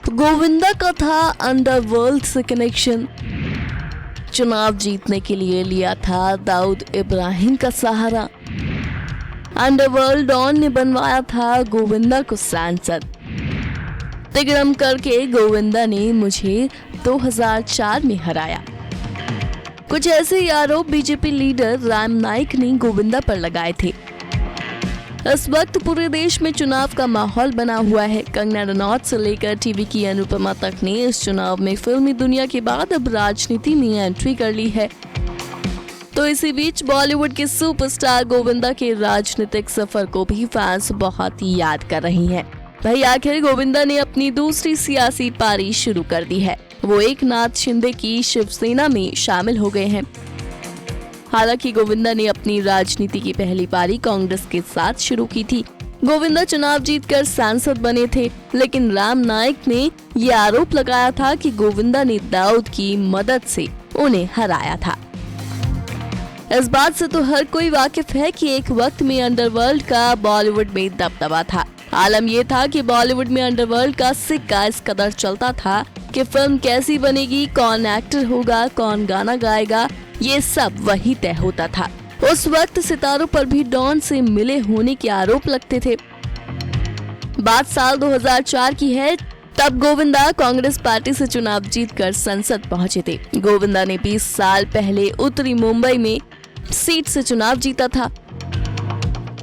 गोविंदा का था अंडरवर्ल्ड से कनेक्शन। चुनाव जीतने के लिए लिया था दाऊद इब्राहिम का सहारा। अंडरवर्ल्ड डॉन ने बनवाया था गोविंदा को सांसद। तिगड़म करके गोविंदा ने मुझे 2004 में हराया। कुछ ऐसे ही आरोप बीजेपी लीडर राम नाईक ने गोविंदा पर लगाए थे। इस वक्त पूरे देश में चुनाव का माहौल बना हुआ है। कंगना रनौत से लेकर टीवी की अनुपमा तक ने इस चुनाव में फिल्मी दुनिया के बाद अब राजनीति में एंट्री कर ली है। तो इसी बीच बॉलीवुड के सुपरस्टार गोविंदा के राजनीतिक सफर को भी फैंस बहुत ही याद कर रही हैं। भाई आखिर गोविंदा ने अपनी दूसरी सियासी पारी शुरू कर दी है। वो एकनाथ शिंदे की शिवसेना में शामिल हो गए हैं। हालांकि गोविंदा ने अपनी राजनीति की पहली पारी कांग्रेस के साथ शुरू की थी। गोविंदा चुनाव जीतकर सांसद बने थे, लेकिन राम नाईक ने ये आरोप लगाया था कि गोविंदा ने दाऊद की मदद से उन्हें हराया था। इस बात से तो हर कोई वाकिफ है कि एक वक्त में अंडरवर्ल्ड का बॉलीवुड में दबदबा था। आलम ये था कि बॉलीवुड में अंडरवर्ल्ड का सिक्का इस कदर चलता था कि फिल्म कैसी बनेगी, कौन एक्टर होगा, कौन गाना गाएगा, ये सब वही तय होता था। उस वक्त सितारों पर भी डॉन से मिले होने के आरोप लगते थे। बात साल 2004 की है। तब गोविंदा कांग्रेस पार्टी से चुनाव जीतकर संसद पहुंचे थे। गोविंदा ने 20 साल पहले उत्तरी मुंबई में सीट से चुनाव जीता था।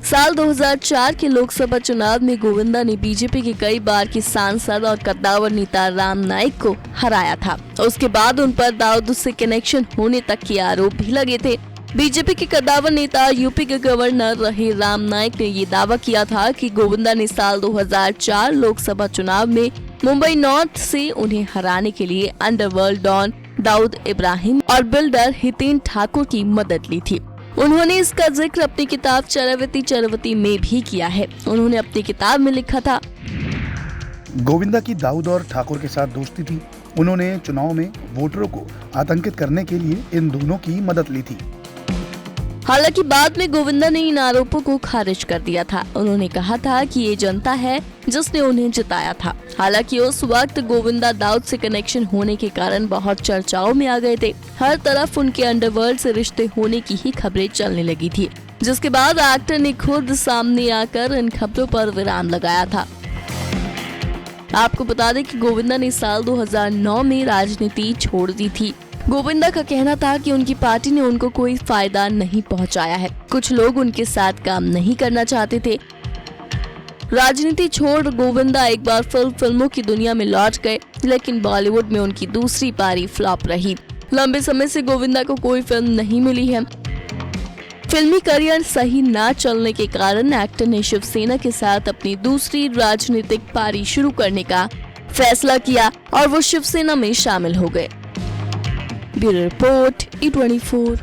साल 2004 के लोकसभा चुनाव में गोविंदा ने बीजेपी के कई बार की सांसद और कद्दावर नेता राम नाईक को हराया था। उसके बाद उन पर दाऊद से कनेक्शन होने तक के आरोप भी लगे थे। बीजेपी के कद्दावर नेता यूपी के गवर्नर रहे राम नाईक ने ये दावा किया था कि गोविंदा ने साल 2004 लोकसभा चुनाव में मुंबई नॉर्थ से उन्हें हराने के लिए अंडरवर्ल्ड डॉन दाऊद इब्राहिम और बिल्डर हितेन ठाकुर की मदद ली थी। उन्होंने इसका जिक्र अपनी किताब चरवती में भी किया है। उन्होंने अपनी किताब में लिखा था, गोविंदा की दाऊद और ठाकुर के साथ दोस्ती थी। उन्होंने चुनाव में वोटरों को आतंकित करने के लिए इन दोनों की मदद ली थी। हालांकि बाद में गोविंदा ने इन आरोपों को खारिज कर दिया था। उन्होंने कहा था कि ये जनता है जिसने उन्हें जिताया था। हालांकि उस वक्त गोविंदा दाऊद से कनेक्शन होने के कारण बहुत चर्चाओं में आ गए थे। हर तरफ उनके अंडरवर्ल्ड से रिश्ते होने की ही खबरें चलने लगी थी, जिसके बाद एक्टर ने खुद सामने आकर इन खबरों पर विराम लगाया था। आपको बता दें कि गोविंदा ने साल 2009 में राजनीति छोड़ दी थी। गोविंदा का कहना था कि उनकी पार्टी ने उनको कोई फायदा नहीं पहुंचाया है। कुछ लोग उनके साथ काम नहीं करना चाहते थे। राजनीति छोड़ गोविंदा एक बार फिल्मों की दुनिया में लौट गए, लेकिन बॉलीवुड में उनकी दूसरी पारी फ्लॉप रही। लंबे समय से गोविंदा को कोई फिल्म नहीं मिली है। फिल्मी करियर सही ना चलने के कारण एक्टर ने शिवसेना के साथ अपनी दूसरी राजनीतिक पारी शुरू करने का फैसला किया और वो शिवसेना में शामिल हो गए। Bureau report E24।